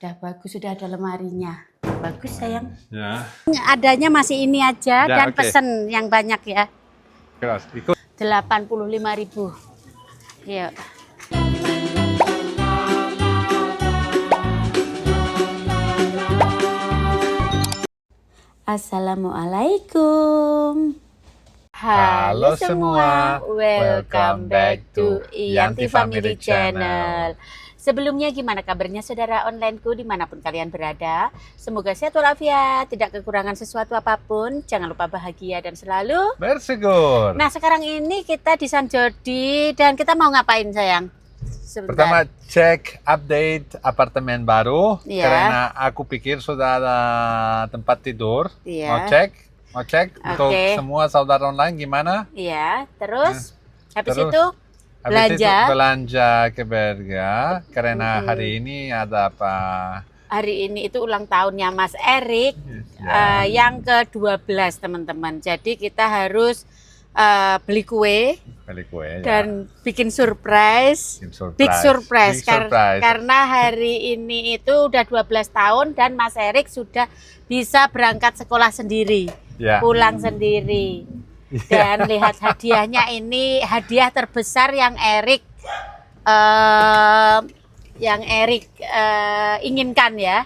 Udah bagus, sudah ada lemarinya. Bagus sayang. Ya. Adanya masih ini aja Ya, dan oke. pesen yang banyak ya. Keras. Ikut. 85.000. Yuk. Assalamualaikum. Halo semua. Welcome back to Yanti Family Channel. Sebelumnya gimana kabarnya saudara onlineku dimanapun kalian berada? Semoga sehat walafiat, tidak kekurangan sesuatu apapun. Jangan lupa bahagia dan selalu Bersyukur. Nah sekarang ini kita di San Jordi dan kita mau ngapain sayang? Sebentar. Pertama cek update apartemen baru. Iya. Karena aku pikir sudah ada tempat tidur. Iya. Mau cek untuk Oke. semua saudara online gimana? Iya, terus habis terus, itu Habis itu belanja. belanja ke Berga. Karena hari ini ada apa? Hari ini itu ulang tahunnya Mas Erik Ya. yang ke-12 teman-teman. Jadi kita harus beli kue Beli kue ya. dan bikin surprise. Bikin surprise. Big surprise, Big surprise. karena hari ini itu udah 12 tahun dan Mas Erik sudah bisa berangkat sekolah sendiri, Ya. pulang sendiri. Dan lihat hadiahnya, ini hadiah terbesar yang Erik inginkan ya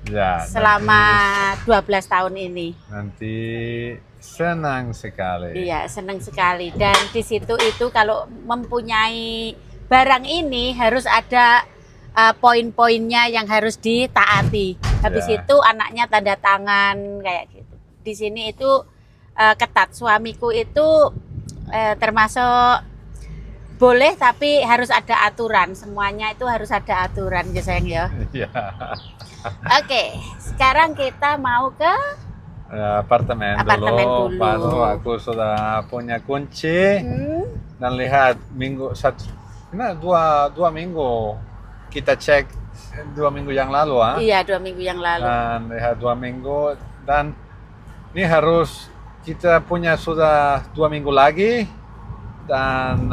Ya, selama 12 tahun ini. nanti senang sekali. Iya, senang sekali. Dan di situ itu kalau mempunyai barang ini harus ada poin-poinnya yang harus ditaati. Habis Ya. itu anaknya tanda tangan kayak gitu. Di sini itu ketat. Suamiku itu termasuk boleh tapi harus ada aturan. Semuanya itu harus ada aturan ya sayang ya. Ya. Oke, sekarang kita mau ke Apartemen dulu, Apartemen dulu. baru aku sudah punya kunci dan lihat dua minggu kita cek 2 minggu yang lalu Iya, 2 minggu yang lalu. dan lihat 2 minggu dan ini harus kita punya sudah 2 minggu lagi dan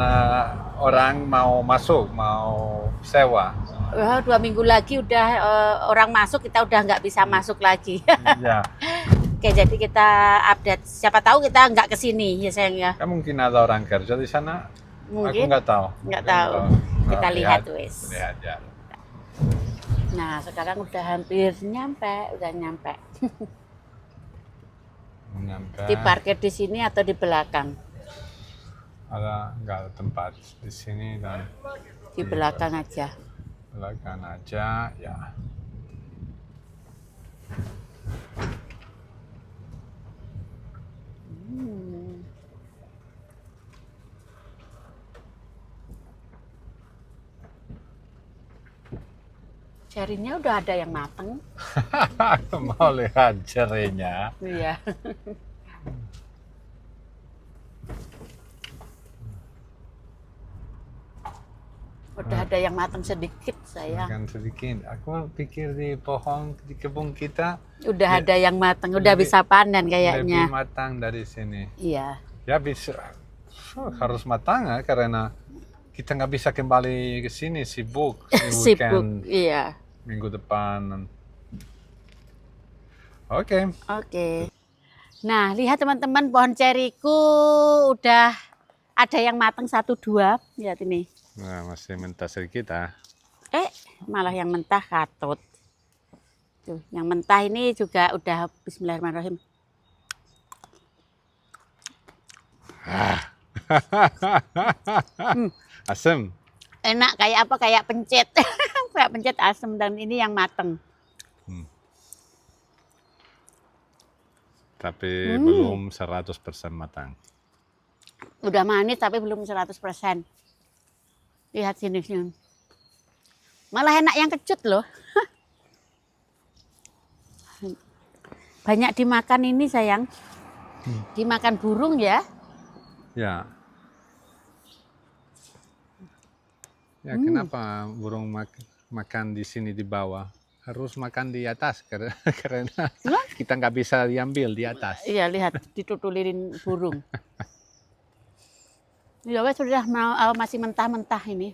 orang mau masuk mau sewa. Oh, 2 minggu lagi udah orang masuk, kita udah nggak bisa masuk lagi. Ya. Oke, jadi kita update. Siapa tahu kita nggak kesini ya sayang ya. Kan mungkin ada orang kerja di sana. Aku Mungkin. nggak tahu. Nggak tahu. Kita lihat wes. Lihat ya. Nah, sekarang udah hampir nyampe, Nyampe. Diparkir di sini atau di belakang? Nggak ada tempat di sini dan Di belakang aja. belakang aja ya. Jarinya udah ada yang mateng. Aku mau lihat jerinya. Iya. Udah ada yang matang sedikit sayang. Makan sedikit. Aku pikir di pohon di kebun kita Udah ada yang matang, udah bisa panen lebih kayaknya. matang dari sini. Iya. Ya bisa harus matang ya, karena kita nggak bisa kembali ke sini sibuk di Sibuk. weekend Iya. minggu depan. Oke. Oke. Nah, lihat teman-teman, pohon ceriku udah ada yang matang 1-2. Lihat ini. Nah, masih mentah sedikit Malah yang mentah katut. Tuh, yang mentah ini juga udah bismillahirrahmanirrahim. Asam. Enak kayak apa? Kayak pencet. Kayak pencet asem, dan ini yang mateng. Tapi belum 100% matang. Udah manis tapi belum 100%. Lihat sini. Malah enak yang kecut loh. Banyak dimakan ini sayang. Dimakan burung ya. Ya. Ya, kenapa burung makan di sini di bawah? Harus makan di atas karena kita nggak bisa diambil di atas. Iya, lihat ditutulin burung. Ya wes sudah masih mentah-mentah ini.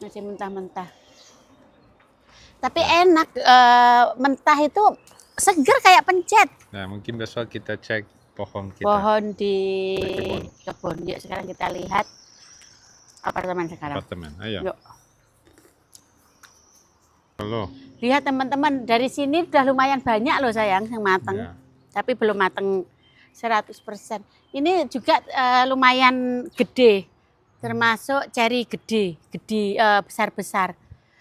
Masih mentah-mentah. Tapi enak, mentah itu seger kayak pencet. Nah, mungkin besok kita cek pohon kita. Pohon di kebun. Yuk sekarang kita lihat apartemen sekarang. Apartemen, ayo. Yuk. Halo. Lihat teman-teman, dari sini udah lumayan banyak loh sayang yang matang. Ya. Tapi belum matang 100%. Ini juga lumayan gede. Termasuk ceri gede, besar-besar.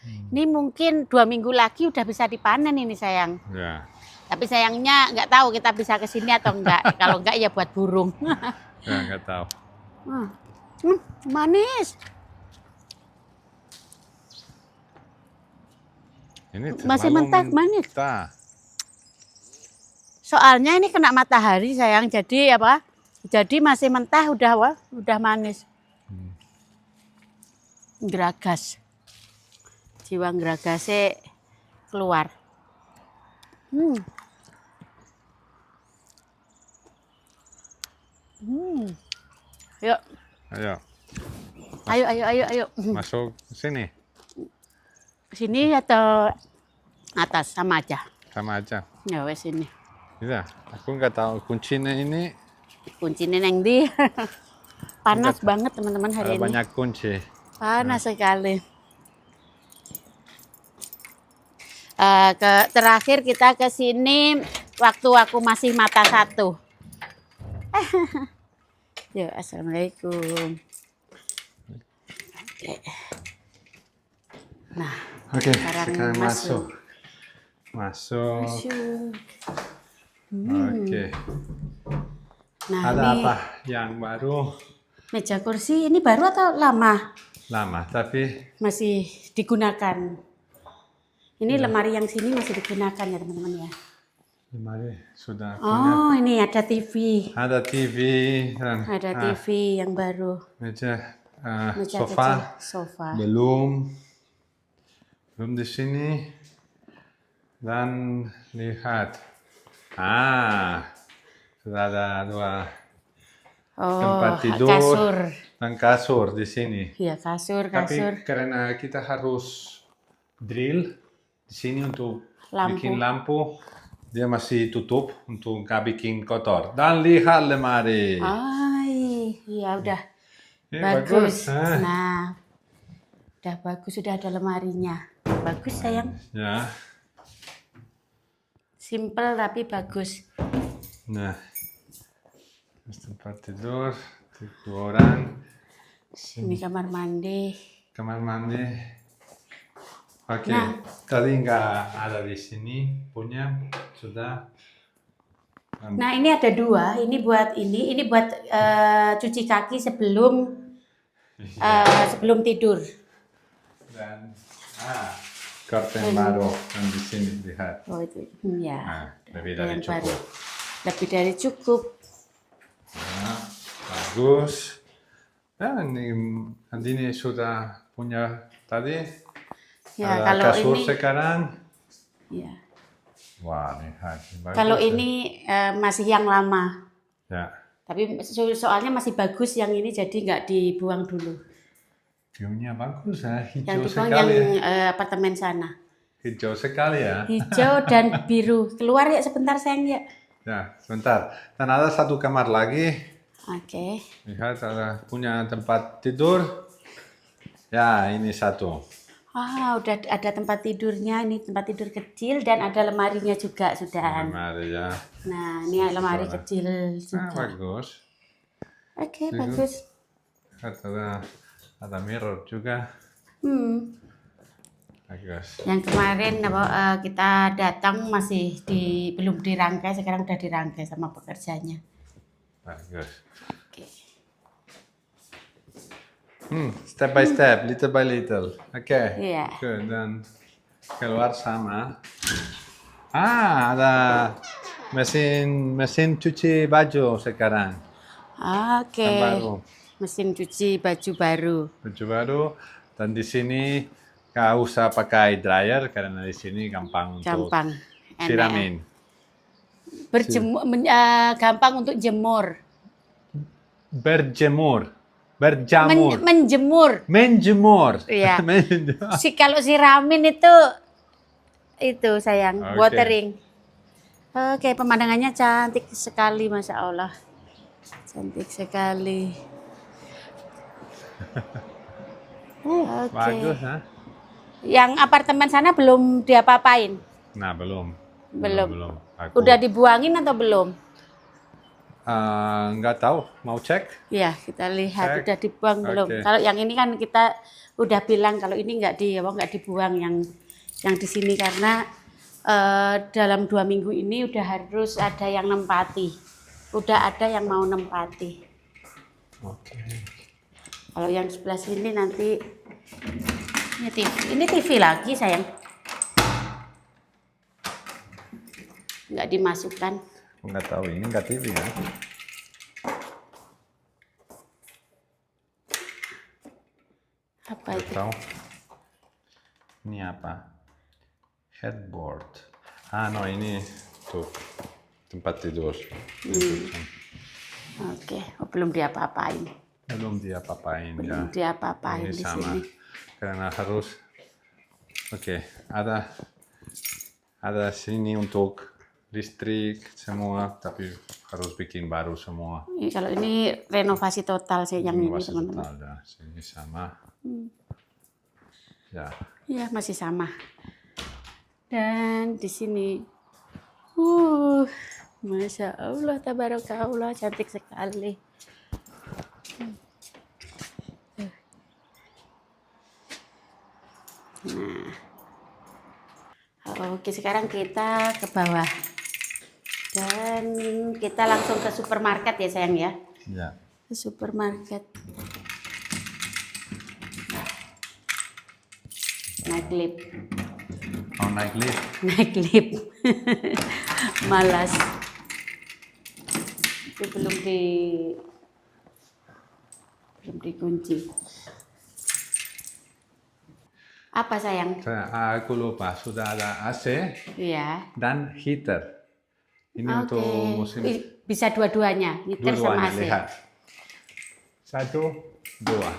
Ini mungkin 2 minggu lagi udah bisa dipanen ini sayang. Ya. Tapi sayangnya nggak tahu kita bisa ke sini atau enggak. Kalau enggak ya buat burung. Ya, nggak tahu. Manis. Ini Masih terlalu mentah, manis. mentah. Soalnya ini kena matahari sayang. Jadi apa? Jadi masih mentah udah manis. Geragas. Jiwa geragasnya keluar. Yuk. Ayo. Masuk sini. Sini atau atas sama aja. Sama aja. Ya wes sini. Bisa. Aku nggak tahu kuncinya ini. Kuncinya neng di. Panas banget teman-teman hari Ada ini. banyak kunci. Panas sekali. Terakhir kita ke sini waktu aku masih mata 1. Yo, assalamualaikum. Oke. Nah, Oke, sekarang sekarang masuk. Masuk. Masuk. Oke. Nah, Ada ini apa yang baru? meja kursi ini baru atau lama? Lama, tapi Masih digunakan. Ini lemari yang sini masih digunakan ya teman-teman ya. lemari sudah punya. Oh, ini ada TV. Ada TV dan Ada TV yang baru. meja, Meja sofa. kecil, sofa. Belum di sini. Dan lihat. Sudah ada 2 tempat tidur kasur. dan kasur di sini. Iya, kasur. Tapi karena kita harus drill di sini untuk bikin lampu, dia masih tutup untuk nggak bikin kotor. Dan lihat lemari. Iya udah Ini bagus. bagus. Nah, udah bagus, sudah ada lemarinya. Bagus sayang. Ya. Simple tapi bagus. Nah, tempat tidur 2 orang, Ini kamar mandi. kamar mandi. Oke, Nah. tadi nggak ada di sini punya sudah. Nah, ini ada 2. Ini buat cuci kaki sebelum tidur. Dan curtain baru yang di sini lihat. Oh itu, ya. Lebih Ada dari yang cukup. baru. Lebih dari cukup. Nah, bagus. Dan ini sudah punya tadi. Ya, Ada kalau kasur ini, sekarang. ya. Wah, lihat. Bagus, Kalau ya. ini masih yang lama. Ya. Tapi soalnya masih bagus yang ini, jadi nggak dibuang dulu. View-nya bagus ya, Yang hijau dibuang sekali. yang apartemen sana. Hijau sekali ya. Hijau dan biru. Keluar ya sebentar sayang ya. Ya, sebentar. Dan ada 1 kamar lagi. Oke. Lihat ada punya tempat tidur. Ya, ini 1. Udah ada tempat tidurnya. Ini tempat tidur kecil dan ada lemarinya juga sudah. Lemari ya. Nah, ini lemari kecil juga. Bagus. Oke, bagus. Lihat ada mirror juga. Bagus. Yang kemarin kita datang masih belum dirangkai, sekarang udah dirangkai sama pekerjanya. Bagus. Oke. Step by step, little by little. Oke. Iya. Good. Dan keluar sama. Ada mesin cuci baju sekarang. Oke. Yang baru. Mesin cuci baju baru. Baju baru. Dan di sini nggak usah pakai dryer karena di sini gampang untuk Gampang. Enak. siramin. Gampang untuk jemur. Berjemur. Menjemur. Menjemur. Iya. Menjemur. Kalau siramin itu itu sayang, Oke. watering. Oke, pemandangannya cantik sekali, Masya Allah. Cantik sekali. Oke. Bagus, ha? Yang apartemen sana belum diapa-apain? Nah, belum. Belum. Aku Udah dibuangin atau belum? nggak tahu, mau cek? Ya, kita lihat Cek. udah dibuang belum. Oke. Kalau yang ini kan kita udah bilang kalau ini nggak dibuang yang di sini karena dalam 2 minggu ini udah harus ada yang nempati. Udah ada yang mau nempati. Oke. Kalau yang sebelah sini nanti ini TV. Ini TV lagi sayang. Nggak dimasukkan. Nggak tahu, ini nggak TV ya? Apa Nggak itu? tahu. Ini apa? Headboard. No, ini tuh tempat tidur. Oke, oh, belum diapa-apain. Belum diapa-apain Belum ya. diapa-apain Ini di sama. sini. Karena harus. Oke, ada sini untuk listrik semua, tapi harus bikin baru semua. Kalau ini renovasi total sih yang ini Renovasi teman-teman. total, ya. Sini sama. Ya. Iya masih sama. Dan di sini, Masya Allah, tabarakallah, cantik sekali. Nah, oke sekarang kita ke bawah dan kita langsung ke supermarket ya sayang ya. Ya. Ke supermarket. Naik lift. Oh, naik lift. Naik lift. Malas. Itu belum dikunci. Apa sayang? Aku lupa, sudah ada AC Iya. dan heater. Ini Oke. untuk musim Bisa dua-duanya, heater sama dua-duanya. AC. Lihat. 1, 2.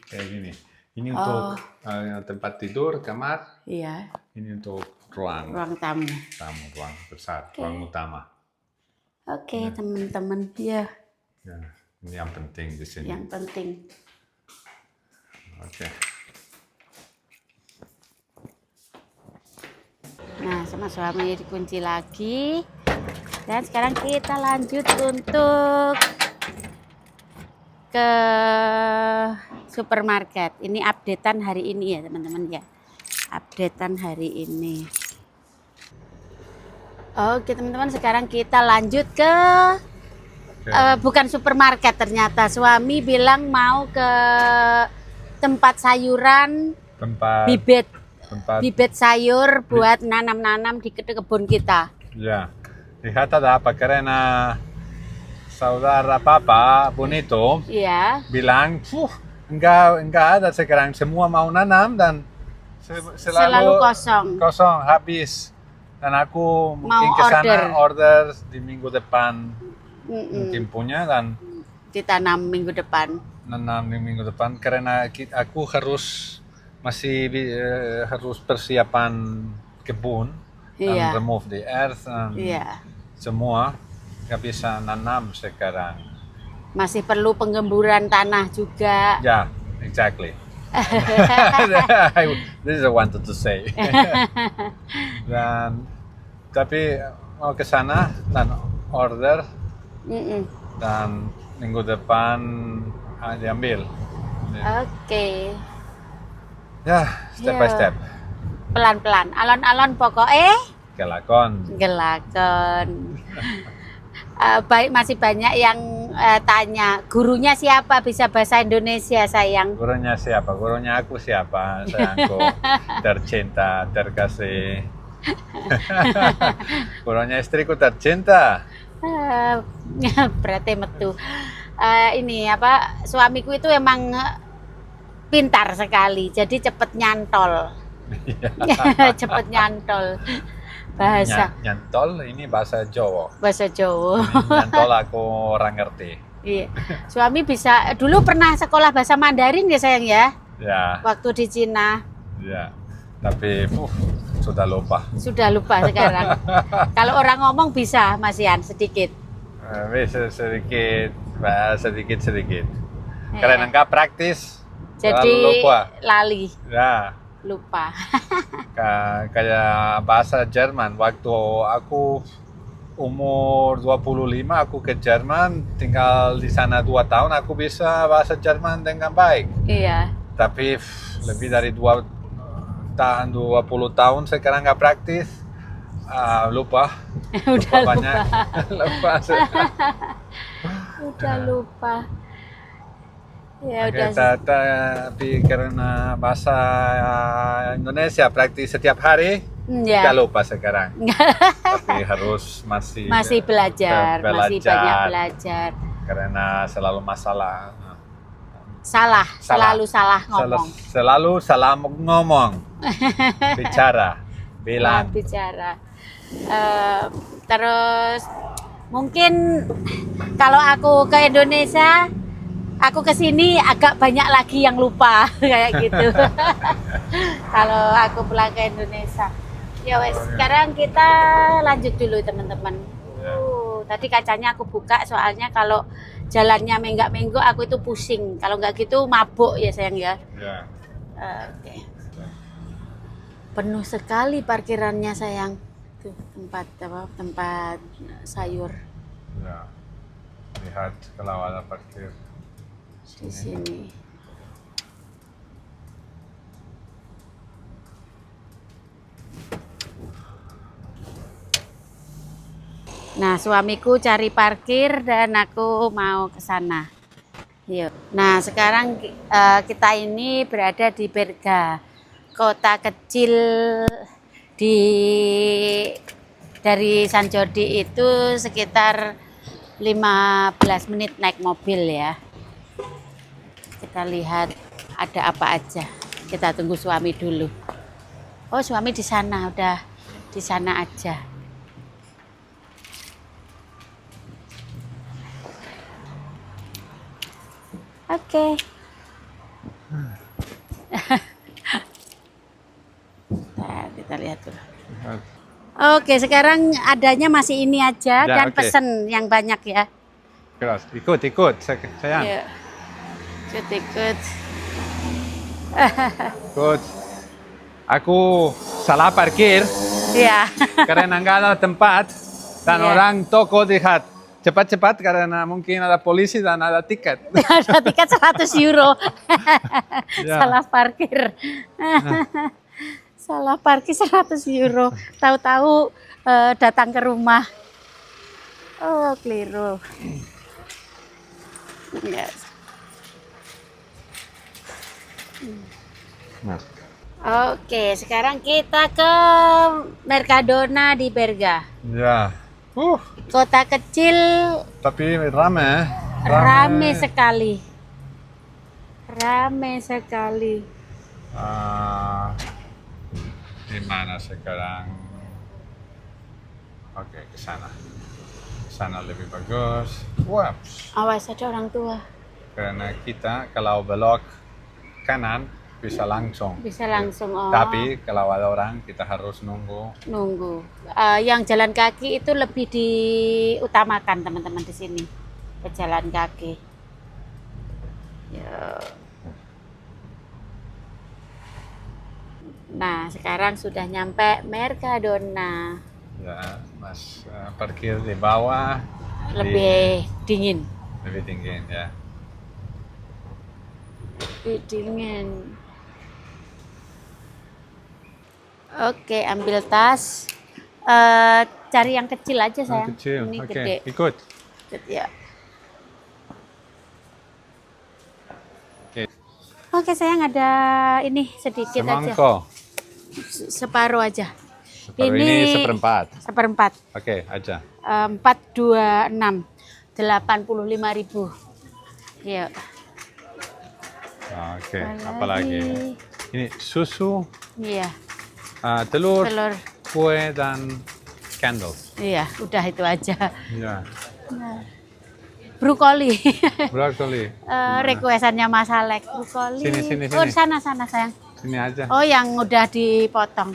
Kayak gini. Ini untuk tempat tidur, kamar. Iya. Ini untuk ruang Tamu. tamu, ruang besar, ruang utama. Oke, teman-teman. Ya, Ya, ini yang penting di sini. yang penting. Oke. Nah, sama suami dikunci lagi. Dan sekarang kita lanjut untuk ke supermarket. Ini updatean hari ini ya, teman-teman ya. Updatean hari ini. Oke, teman-teman, sekarang kita lanjut ke bukan supermarket ternyata. Suami bilang mau ke tempat sayuran, Tempat bibit sayur buat nanam-nanam di kebun kita. ya. Lihat ada apa karena saudara papa Bonito Iya. bilang, enggak ada sekarang, semua mau nanam dan Selalu kosong. habis. Dan aku mungkin Mau ke sana order di minggu depan mungkin punya dan Ditanam minggu depan. nanam di minggu depan karena aku masih harus persiapan kebun Iya. dan remove the earth dan Iya. semua nggak bisa nanam sekarang. Masih perlu penggemburan tanah juga. Ya, exactly. This is what I wanted to say. Dan tapi mau ke sana dan order dan minggu depan diambil. Oke. Ya, step by step. Pelan-pelan. Alon-alon pokoknya Kelakon. gelakon. Masih banyak yang tanya, gurunya siapa bisa bahasa Indonesia sayang? Gurunya siapa? Gurunya aku siapa? Sayangku, tercinta, terkasih. Gurunya istriku tercinta. Berarti metu. Ini apa? Suamiku itu emang pintar sekali, jadi cepet nyantol. Cepet nyantol. Bahasa Nyantol ini bahasa Jawa. bahasa Jawa. Nyantol aku orang ngerti. Iya. Suami bisa dulu pernah sekolah bahasa Mandarin ya sayang ya? Ya, Waktu di Cina. ya. Tapi sudah lupa. Sudah lupa sekarang. Kalau orang ngomong bisa, Mas Ian, sedikit. Bisa sedikit, sedikit. Iya. Karena nggak praktis, Jadi selalu lupa. lali, Ya, lupa. kayak bahasa Jerman. Waktu aku umur 25, aku ke Jerman, tinggal di sana 2 tahun, aku bisa bahasa Jerman dengan baik. Iya. Tapi lebih dari 20 tahun sekarang nggak praktis, lupa. Udah lupa. Banyak. Lupa. Udah lupa. Ya udah. Tapi karena bahasa Indonesia praktis setiap hari, Ya. nggak lupa sekarang. Tapi harus masih Masih banyak belajar. Karena selalu masalah. Selalu salah ngomong. Selalu salah ngomong. Bicara, bilang. Bicara. Terus mungkin kalau aku ke Indonesia, aku ke sini agak banyak lagi yang lupa kayak gitu. Kalau aku pulang ke Indonesia. Ya wes, sekarang kita lanjut dulu teman-teman. Tadi kacanya aku buka soalnya kalau jalannya menggak-menggok aku itu pusing. Kalau nggak gitu mabuk ya sayang ya. Ya. Oke. Penuh sekali parkirannya sayang. Tuh tempat sayur Ya. Lihat kalau ada parkir di sini. Nah, suamiku cari parkir dan aku mau ke sana. Yuk. Nah, sekarang kita ini berada di Berga, kota kecil dari San Jordi itu sekitar 15 menit naik mobil ya. Kita lihat ada apa aja. Kita tunggu suami dulu. Oh, suami di sana, udah di sana aja. Oke. Nah, kita lihat dulu. Oke, sekarang adanya masih ini aja Ya, dan oke. pesen yang banyak ya. Keras. Ikut, sayang. Yuk. Ikut. Ikut. Aku salah parkir Iya. karena nggak ada tempat dan Iya. orang toko lihat cepat-cepat karena mungkin ada polisi dan ada tiket. Ada tiket 100 euro. Ya. Salah parkir. Salah parkir 100 euro. Tahu-tahu datang ke rumah. Oh, keliru. Yes. Nah. Oke, sekarang kita ke Mercadona di Berga. Ya. Kota kecil, Tapi rame. rame sekali. Rame sekali. Di mana sekarang? Oke, ke sana. Ke sana lebih bagus. Wah, Awas ada orang tua. karena kita kalau belok kanan bisa langsung. Bisa langsung. Oh, Tapi kalau ada orang kita harus nunggu. nunggu. Yang jalan kaki itu lebih diutamakan teman-teman di sini. Pejalan kaki. Yuk. Nah, sekarang sudah nyampe Mercadona. Ya, Mas parkir di bawah. Lebih dingin. Lebih tinggi ya. Lebih dingin. Oke, ambil tas. Cari yang kecil aja sayang. Kecil. Ini Oke, gede. ikut. Ya. Oke. Oke sayang, ada ini sedikit aja. Semangko. Separuh aja. Separuh ini seperempat. Seperempat. Oke, aja. 426. 85.000. Yuk. Oke, apa lagi? Ini susu, Iya, telur, telur. kue, dan candles. Iya, udah itu aja. Ya, Nah. Brokoli. brokoli. Requestannya Mas Alek, brokoli. Sini. Oh, sana sayang. Sini aja. Oh, yang udah dipotong.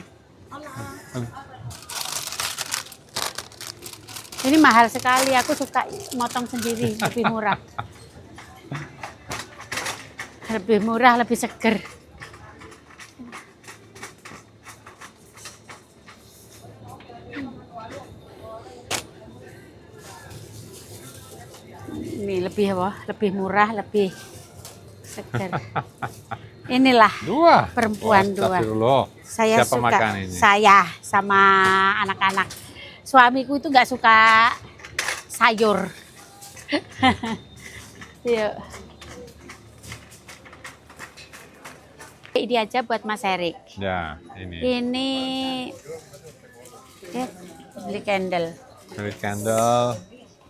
Ini mahal sekali, aku suka motong sendiri, lebih murah. Lebih murah, lebih seger. Ini lebih apa? Lebih murah, lebih seger. Inilah Dua. perempuan dua. Astagfirullah. Saya Siapa suka, makan ini? saya sama anak-anak. Suamiku itu nggak suka sayur. Yuk. Ini aja buat Mas Erik. Ya, ini. Ini ya, beli candle. Beli candle,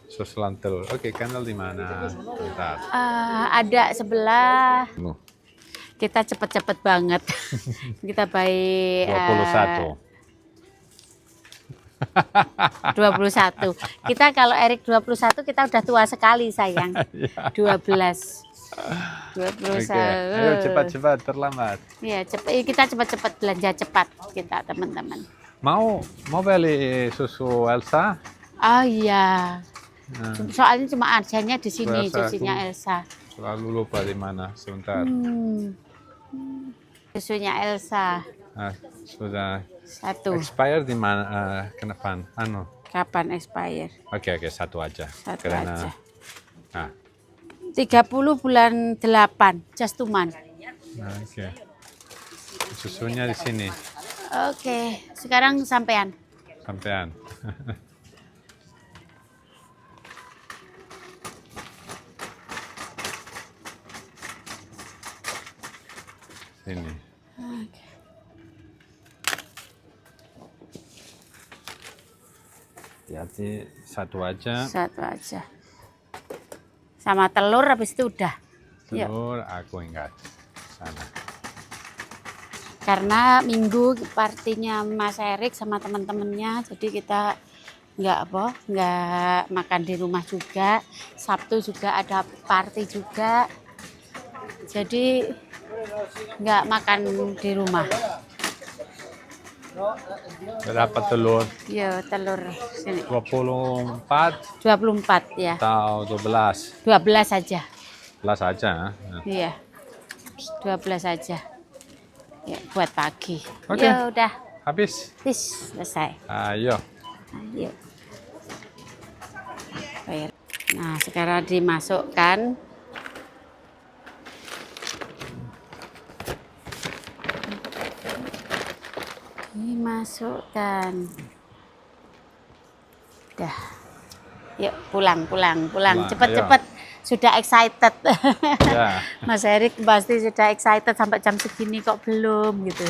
sus lentil. Oke, candle di mana? Bentar. Ada sebelah. Loh, Kita cepet-cepet banget. Kita baik 21. 21. Kita kalau Erik 21 kita udah tua sekali sayang. Ya. 12. Oke, ayo 21. cepat-cepat, terlambat. Ya, kita cepat-cepat belanja cepat kita teman-teman. Mau beli susu Elsa? Oh iya. Nah, Soalnya cuma adanya di sini Elsa, susunya aku- Elsa. selalu lupa di mana. Sebentar. Susunya Elsa Ah, sudah 1. expire di mana? Kenapa? Anu. Kapan expire? Oke, satu aja. Satu Karena aja. Nah, 30 bulan 8, just tuman. oke. Susunya di sini. Oke, sekarang sampean. Sampean. Sini. Hati-hati, satu aja. Satu aja. Sama telur habis itu udah. Yuk. Telur aku ingat. Sana. Karena minggu partinya Mas Erik sama teman-temannya, jadi kita nggak makan di rumah juga. Sabtu juga ada party juga, jadi nggak makan di rumah. Berapa telur? Ya telur sini 24 24 ya, atau 12? 12 saja. 12 aja. Nah. Iya, 12 saja. Ya, buat pagi. Oke. Ya udah, Habis. selesai. Ayo. Ayo. Bayar. Nah, sekarang dimasukkan. Dimasukkan. Dah. Yuk, pulang. Pulang, Cepet-cepet. Sudah excited. Ya. Mas Erik pasti sudah excited sampai jam segini kok belum gitu.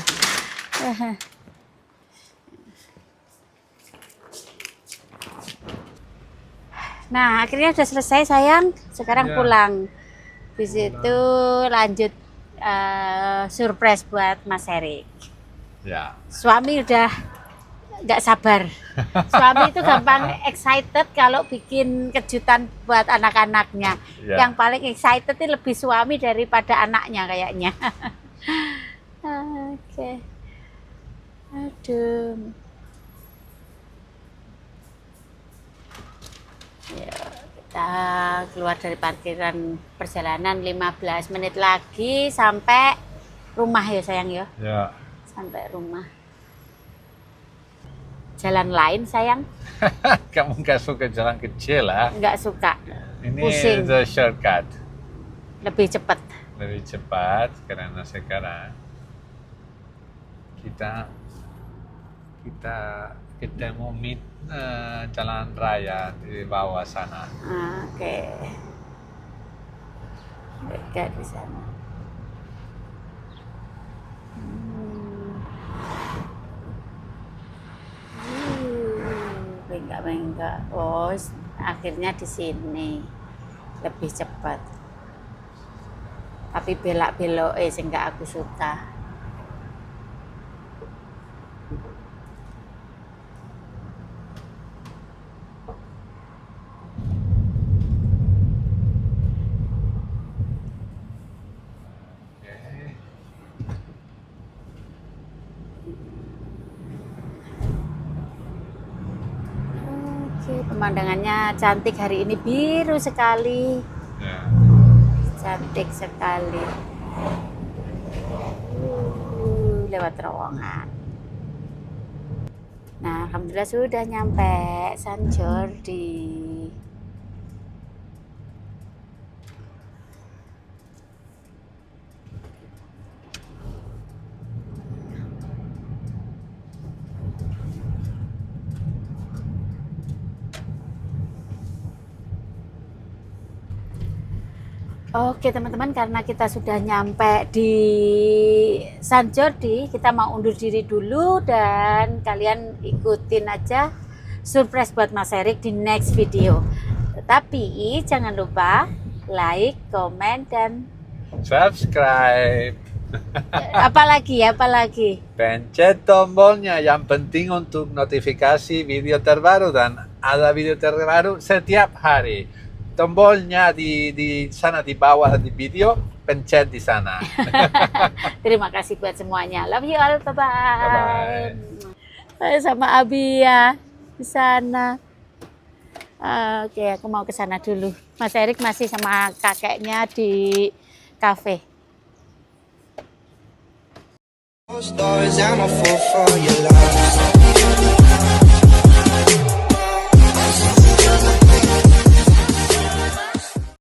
Nah, akhirnya sudah selesai sayang. Sekarang Ya. pulang. Di situ lanjut surprise buat Mas Erik. Ya. Suami udah nggak sabar. Suami itu gampang excited kalau bikin kejutan buat anak-anaknya. Ya. Yang paling excited itu lebih suami daripada anaknya kayaknya. Oke. Aduh. Ya, kita keluar dari parkiran perjalanan 15 menit lagi sampai rumah ya sayang ya. Ya. Sampai rumah. Jalan lain sayang Kamu nggak suka jalan kecil lah. nggak suka, Ini pusing, the shortcut. lebih cepat. Lebih cepat karena sekarang kita ketemu jalan raya di bawah sana. Oke. Dekat di sana. Bengkak-bengkak. Oh, akhirnya di sini lebih cepat. Tapi belak-belok sing nggak aku suka. Oke, pemandangannya cantik hari ini, biru sekali. Ya. Cantik sekali. Lewat terowongan. Nah, alhamdulillah sudah nyampe San Jordi. Oke teman-teman, karena kita sudah nyampe di San Jordi, kita mau undur diri dulu dan kalian ikutin aja surprise buat Mas Erik di next video. Tetapi jangan lupa like, komen, dan Subscribe. apalagi. Pencet tombolnya yang penting untuk notifikasi video terbaru dan ada video terbaru setiap hari. Tombolnya di sana di bawah di video, pencet di sana. Terima kasih buat semuanya. Love you all. Bye-bye. Bye-bye. Sama Abi ya di sana. Oke, aku mau ke sana dulu. Mas Erik masih sama kakeknya di kafe. Stars, I'm a fool for your love.